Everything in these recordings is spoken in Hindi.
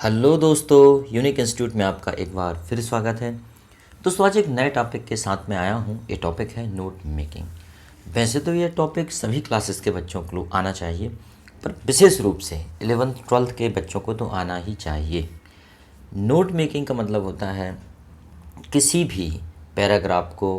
हेलो दोस्तों, यूनिक इंस्टीट्यूट में आपका एक बार फिर स्वागत है। दोस्तों, आज एक नए टॉपिक के साथ में आया हूँ। ये टॉपिक है नोट मेकिंग। वैसे तो ये टॉपिक सभी क्लासेस के बच्चों को आना चाहिए, पर विशेष रूप से 11th-12th के बच्चों को तो आना ही चाहिए। नोट मेकिंग का मतलब होता है किसी भी पैराग्राफ को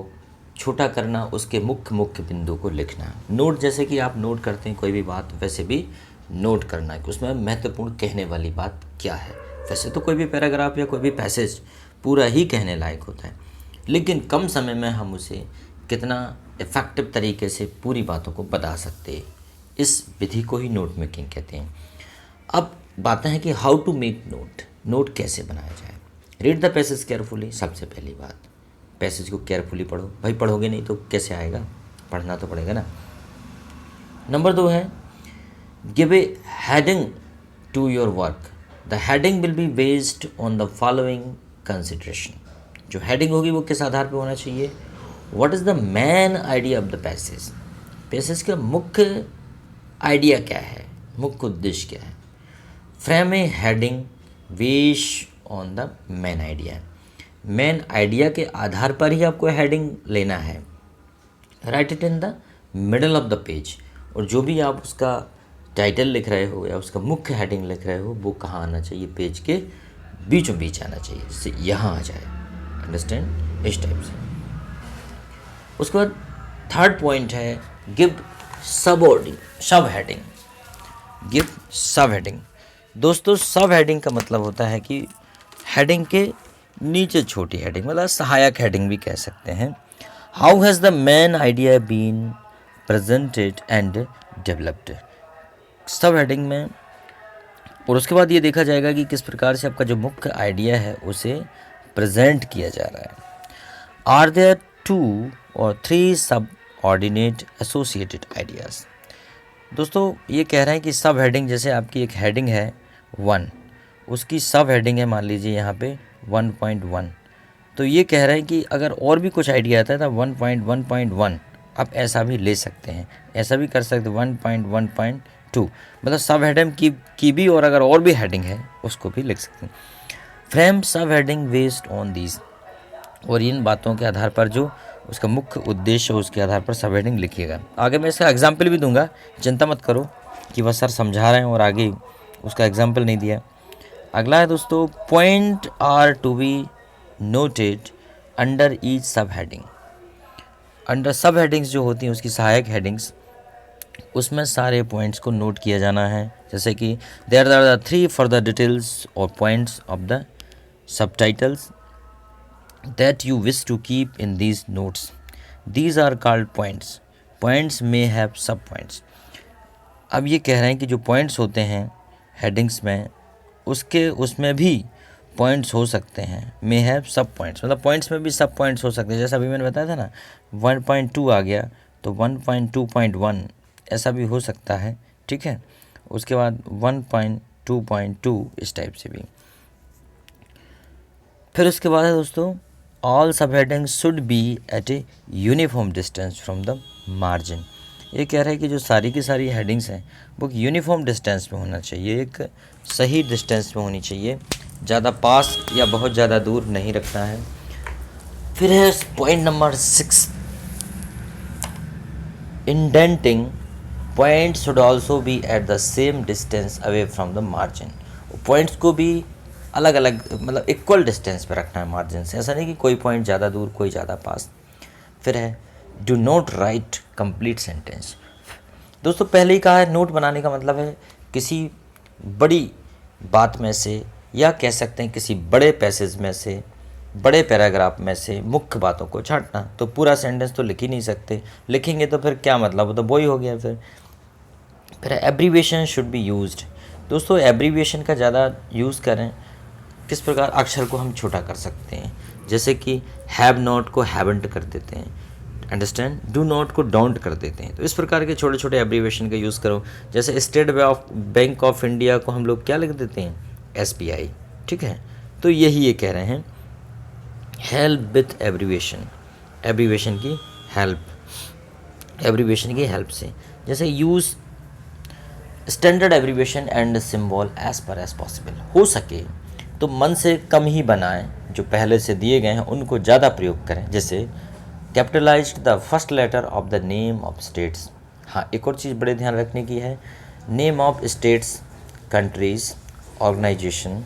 छोटा करना, उसके मुख्य मुख्य बिंदु को लिखना। नोट जैसे कि आप नोट करते हैं कोई भी बात, वैसे भी नोट करना कि उसमें महत्वपूर्ण कहने वाली बात क्या है। वैसे तो कोई भी पैराग्राफ या कोई भी पैसेज पूरा ही कहने लायक होता है, लेकिन कम समय में हम उसे कितना इफ़ेक्टिव तरीके से पूरी बातों को बता सकते हैं, इस विधि को ही नोट मेकिंग कहते हैं। अब बातें हैं कि how to make note, note कैसे बनाया जाए। Read the passage carefully. सबसे पहली बात, पैसेज को केयरफुली पढ़ो। भाई पढ़ोगे नहीं तो कैसे आएगा, पढ़ना तो पड़ेगा ना। नंबर 2 है give a heading to your work. The heading will be based on the following consideration. जो हेडिंग होगी वो किस आधार पर होना चाहिए। What is the main idea of the passage. Passage का मुख्य आइडिया क्या है, मुख्य उद्देश्य क्या है। Frame a heading based on the main idea. Main idea के आधार पर ही आपको हेडिंग लेना है। Write it in the middle of the page. और जो भी आप उसका टाइटल लिख रहे हो या उसका मुख्य हेडिंग लिख रहे हो, वो कहाँ आना चाहिए, पेज के बीचों बीच आना चाहिए, जिससे यहाँ आ जाए। अंडरस्टैंड, इस टाइप से। उसके बाद थर्ड पॉइंट है गिव सब हेडिंग। गिव सब हेडिंग। दोस्तों, सब हेडिंग का मतलब होता है कि हेडिंग के नीचे छोटी हेडिंग, मतलब सहायक हेडिंग भी कह सकते हैं। How has the main idea been presented and developed. Sub heading में। और उसके बाद ये देखा जाएगा कि किस प्रकार से आपका जो मुख्य आइडिया है उसे प्रेजेंट किया जा रहा है। आर देयर 2 और 3 सब ऑर्डिनेट एसोसिएटेड आइडियाज़। दोस्तों, ये कह रहे हैं कि सब हेडिंग, जैसे आपकी एक हेडिंग है 1, उसकी सब हेडिंग है मान लीजिए यहाँ पे 1.1। तो ये कह रहे हैं कि अगर और भी कुछ आइडिया आता है तो 1.1.1 आप ऐसा भी ले सकते हैं, ऐसा भी कर सकते हैं 1.1.2, मतलब सब हेडिंग की भी, और अगर और भी हेडिंग है उसको भी लिख सकते हैं। फ्रेम सब हेडिंग बेस्ड ऑन दीज। और इन बातों के आधार पर जो उसका मुख्य उद्देश्य है उसके आधार पर सब हेडिंग लिखिएगा। आगे मैं इसका एग्जाम्पल भी दूंगा, चिंता मत करो कि वह सर समझा रहे हैं और आगे उसका एग्जाम्पल नहीं दिया। अगला है दोस्तों, point are to be noted under each sub heading. Under sub headings जो होती हैं, उसकी सहायक हेडिंग्स, उसमें सारे पॉइंट्स को नोट किया जाना है। जैसे कि there are the 3 further details और points of the subtitles that you wish to keep in these notes, these are called points. Points में हैव सब पॉइंट्स। अब ये कह रहे हैं कि जो पॉइंट्स होते हैं हेडिंग्स में, उसमें भी पॉइंट्स हो सकते हैं। मे हैव सब पॉइंट्स, मतलब पॉइंट्स में भी सब पॉइंट्स हो सकते हैं। जैसा अभी मैंने बताया था ना, 1.2 आ गया तो 1.2.1 ऐसा भी हो सकता है, ठीक है। उसके बाद 1.2.2 इस टाइप से भी। फिर उसके बाद है दोस्तों, all sub headings should be at a uniform distance from the margin. ये कह रहा है कि जो सारी की सारी हेडिंग्स हैं वो यूनिफॉर्म डिस्टेंस में होना चाहिए, एक सही डिस्टेंस में होनी चाहिए, ज़्यादा पास या बहुत ज़्यादा दूर नहीं रखना है। फिर है point number 6, indenting. Point should also be at the same distance away from the margin. Points को भी अलग अलग, मतलब इक्वल डिस्टेंस पे रखना है मार्जिन से, ऐसा नहीं कि कोई पॉइंट ज़्यादा दूर कोई ज़्यादा पास। फिर है do not right complete sentence. दोस्तों, पहले ही कहा है, नोट बनाने का मतलब है किसी बड़ी बात में से, या कह सकते हैं किसी बड़े पैसेज में से, बड़े पैराग्राफ में से मुख्य बातों को छांटना। तो पूरा सेंटेंस तो लिख ही नहीं सकते, लिखेंगे तो फिर क्या मतलब, वो तो वही हो गया। फिर एब्रीविएशन शुड बी यूज्ड। दोस्तों, एब्रीविएशन का ज़्यादा यूज़ करें। किस प्रकार अक्षर को हम छोटा कर सकते हैं, जैसे कि हैव नॉट को हैवंट कर देते हैं, अंडरस्टैंड, डू नॉट को डोंट कर देते हैं। तो इस प्रकार के छोटे छोटे एब्रीविएशन का यूज़ करो। जैसे स्टेट बैंक ऑफ इंडिया को हम लोग क्या लिख देते हैं, SBI, ठीक है। तो यही ये कह रहे हैं, हेल्प विथ एब्रीविएशन, एब्रीविएशन की हेल्प से। जैसे use standard abbreviation and symbol as per as possible, हो सके तो मन से कम ही बनाएं, जो पहले से दिए गए हैं उनको ज़्यादा प्रयोग करें। जैसे capitalised the first letter of the name of states. हाँ, एक और चीज़ बड़े ध्यान रखने की है, name of states, countries, organisation,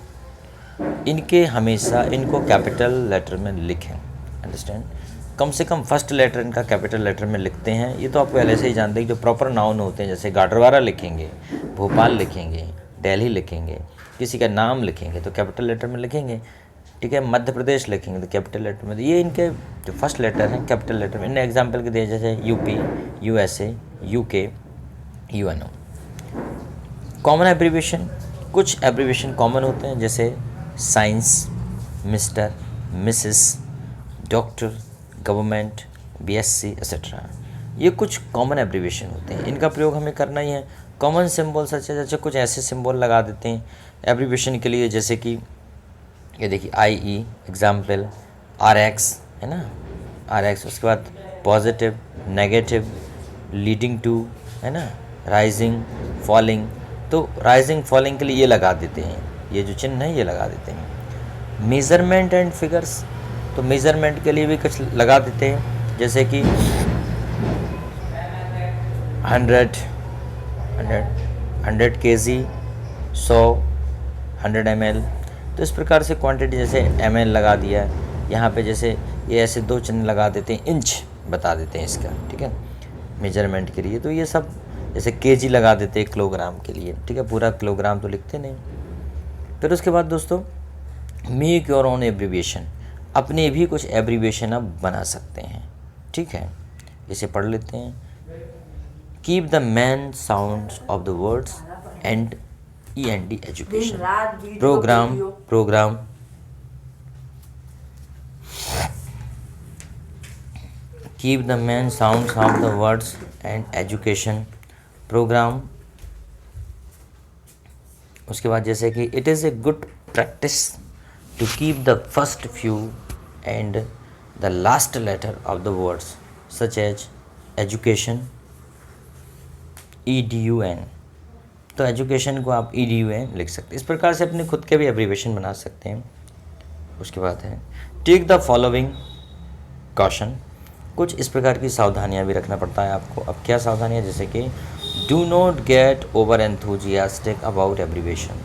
इनके हमेशा इनको कैपिटल लेटर में लिखें। अंडरस्टैंड, कम से कम फर्स्ट लेटर इनका कैपिटल लेटर में लिखते हैं। ये तो आपको पहले से ही जानते हैं कि जो प्रॉपर नाउन होते हैं, जैसे गाडरवारा लिखेंगे, भोपाल लिखेंगे, दिल्ली लिखेंगे, किसी का नाम लिखेंगे तो कैपिटल लेटर में लिखेंगे। ठीक है, मध्य प्रदेश लिखेंगे तो कैपिटल लेटर में। ये इनके जो फर्स्ट लेटर हैं कैपिटल लेटर में। इन एग्जाम्पल के दिए जैसे UP, USA, UK, UNO. Common abbreviation, कुछ एब्रीविएशन कॉमन होते हैं जैसे science, mister, Mrs, doctor, government, BSc etcetera. ये कुछ कॉमन एब्रीविएशन होते हैं, इनका प्रयोग हमें करना ही है। कॉमन सिंबल सच जैसे कुछ ऐसे सिंबल लगा देते हैं एब्रीविएशन के लिए, जैसे कि ये देखिए IE एग्जाम्पल, RX है ना, RX। उसके बाद पॉजिटिव, नेगेटिव, लीडिंग टू है ना, राइजिंग, फॉलिंग। तो राइजिंग फॉलिंग के लिए ये लगा देते हैं, ये जो चिन्ह है ये लगा देते हैं। मेज़रमेंट एंड फिगर्स, तो मेज़रमेंट के लिए भी कुछ लगा देते हैं, जैसे कि 100 kg, 100, 100 ml। तो इस प्रकार से क्वांटिटी, जैसे ml लगा दिया यहाँ पे, जैसे ये ऐसे दो चिन्ह लगा देते हैं, इंच बता देते हैं इसका। ठीक है, मेजरमेंट के लिए। तो ये सब, जैसे kg लगा देते हैं किलोग्राम के लिए। ठीक है, पूरा किलोग्राम तो लिखते नहीं। फिर उसके बाद दोस्तों, मेक योर ओन एब्रीविएशन, अपने भी कुछ एब्रीविएशन आप बना सकते हैं। ठीक है, इसे पढ़ लेते हैं। Keep the main sounds of the words and END education. Programme keep the main sounds of the words and education programme. उसके बाद जैसे कि it is a good practice to keep the first few and the last letter of the words such as education, EDUN। तो एजुकेशन को आप EDUN लिख सकते हैं। इस प्रकार से अपने खुद के भी एब्रीविएशन बना सकते हैं। उसके बाद है टेक द फॉलोइंग कॉशन, कुछ इस प्रकार की सावधानियां भी रखना पड़ता है आपको। अब क्या सावधानियां, जैसे कि do not get over enthusiastic about abbreviation.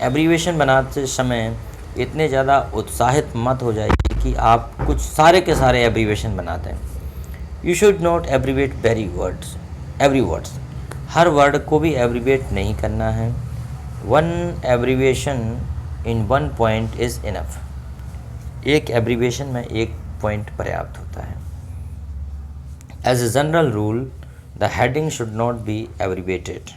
Abbreviation बनाते समय इतने ज़्यादा उत्साहित मत हो जाइए कि आप कुछ सारे के सारे एब्रीविएशन बनाते हैं। You should not abbreviate every words, हर वर्ड को भी एब्रीवेट नहीं करना है। One abbreviation in one point is enough, एक एब्रीविएशन में एक पॉइंट पर्याप्त होता है। As a general rule the heading should not be abbreviated,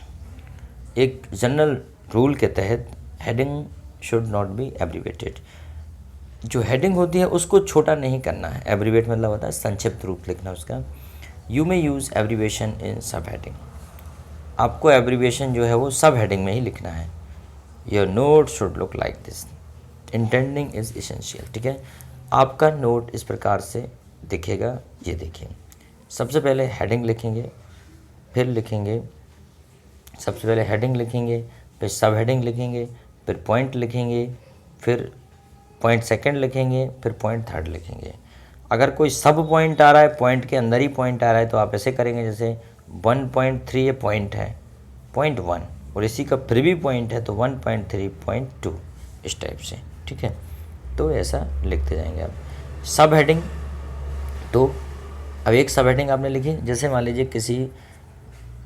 एक जनरल रूल के तहत heading should not be abbreviated. जो हेडिंग होती है उसको छोटा नहीं करना है। एब्रीवेट मतलब होता है संक्षिप्त रूप लिखना उसका। यू मे यूज़ एब्रीवेशन इन सब हेडिंग, आपको एब्रीवेशन जो है वो सब हेडिंग में ही लिखना है। Your note should look like this, intending is essential. ठीक है, आपका नोट इस प्रकार से दिखेगा, ये देखिए। सबसे पहले हेडिंग लिखेंगे, फिर लिखेंगे, सबसे पहले हेडिंग लिखेंगे, फिर सब हेडिंग लिखेंगे, फिर पॉइंट लिखेंगे, फिर पॉइंट सेकंड लिखेंगे, फिर पॉइंट थर्ड लिखेंगे। अगर कोई सब पॉइंट आ रहा है, पॉइंट के अंदर ही पॉइंट आ रहा है, तो आप ऐसे करेंगे जैसे 1.3 ये पॉइंट है, पॉइंट 1, और इसी का फिर भी पॉइंट है तो 1.3.2, इस टाइप से। ठीक है, तो ऐसा लिखते जाएंगे आप। सब हेडिंग, तो अब एक सब हेडिंग आपने लिखी, जैसे मान लीजिए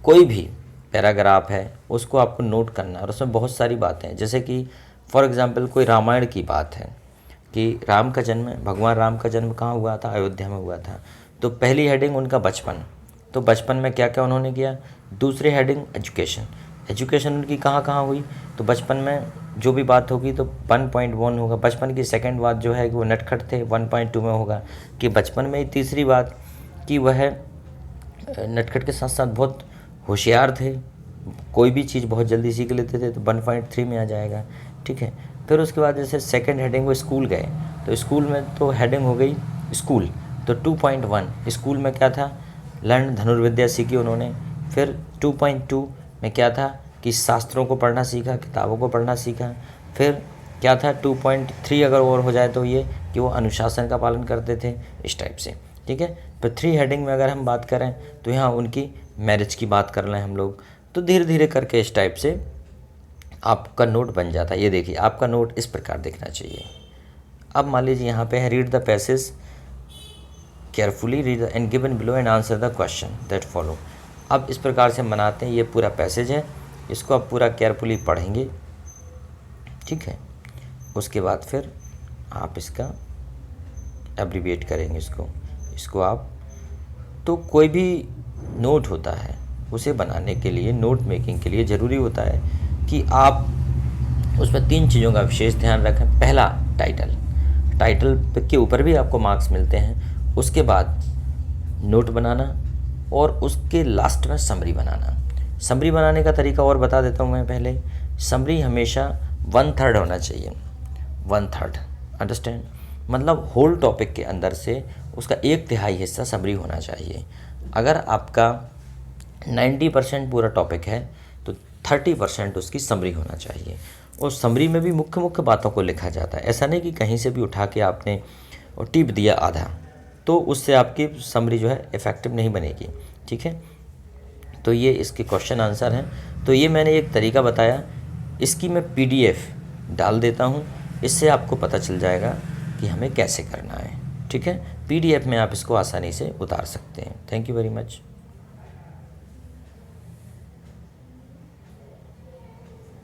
कोई भी पैराग्राफ है उसको आपको नोट करना है और उसमें बहुत सारी बातें हैं। जैसे कि फॉर एग्जांपल कोई रामायण की बात है कि राम का जन्म, भगवान राम का जन्म कहाँ हुआ था, अयोध्या में हुआ था। तो पहली हेडिंग उनका बचपन, तो बचपन में क्या क्या उन्होंने किया। दूसरी हेडिंग एजुकेशन, एजुकेशन उनकी कहाँ कहाँ हुई, तो बचपन में जो भी बात होगी तो 1.1 होगा। बचपन की सेकंड बात जो है कि वो नटखट थे, 1.2 में होगा। कि बचपन में ही तीसरी बात कि वह नटखट के साथ साथ बहुत होशियार थे, कोई भी चीज़ बहुत जल्दी सीख लेते थे, तो 1.3 में आ जाएगा। ठीक है, फिर उसके बाद जैसे सेकंड हेडिंग वो स्कूल गए, तो स्कूल में तो हेडिंग हो गई स्कूल, तो 2.1 स्कूल में क्या था, लर्न, धनुर्विद्या सीखी उन्होंने। फिर 2.2 में क्या था, कि शास्त्रों को पढ़ना सीखा, किताबों को पढ़ना सीखा। फिर क्या था 2.3 अगर और हो जाए तो ये कि वो अनुशासन का पालन करते थे, इस टाइप से, ठीक है। फिर 3 हेडिंग में अगर हम बात करें तो यहाँ उनकी मैरिज की बात कर रहे हैं हम लोग। तो धीरे धीरे करके इस टाइप से आपका नोट बन जाता है। ये देखिए आपका नोट इस प्रकार दिखना चाहिए। अब मान लीजिए यहाँ पे है read the passage carefully, read and given below and answer the question that follow. अब इस प्रकार से बनाते हैं, ये पूरा पैसेज है, इसको आप पूरा केयरफुली पढ़ेंगे, ठीक है। उसके बाद फिर आप इसका एब्रीविएट करेंगे इसको आप। तो कोई भी नोट होता है उसे बनाने के लिए, नोट मेकिंग के लिए ज़रूरी होता है कि आप उसमें 3 चीज़ों का विशेष ध्यान रखें। पहला टाइटल के ऊपर भी आपको मार्क्स मिलते हैं। उसके बाद नोट बनाना और उसके लास्ट में समरी बनाना। समरी बनाने का तरीका और बता देता हूँ मैं पहले। समरी हमेशा 1/3 होना चाहिए, 1/3, अंडरस्टैंड। मतलब होल टॉपिक के अंदर से उसका 1/3 हिस्सा समरी होना चाहिए। अगर आपका 90% पूरा टॉपिक है तो 30% उसकी समरी होना चाहिए। और समरी में भी मुख्य मुख्य बातों को लिखा जाता है। ऐसा नहीं कि कहीं से भी उठा के आपने और टिप दिया आधा, तो उससे आपकी समरी जो है इफ़ेक्टिव नहीं बनेगी, ठीक है। तो ये इसके क्वेश्चन आंसर हैं। तो ये मैंने एक तरीका बताया, इसकी मैं PDF डाल देता हूँ, इससे आपको पता चल जाएगा कि हमें कैसे करना है, ठीक है। PDF में आप इसको आसानी से उतार सकते हैं। Thank you very much.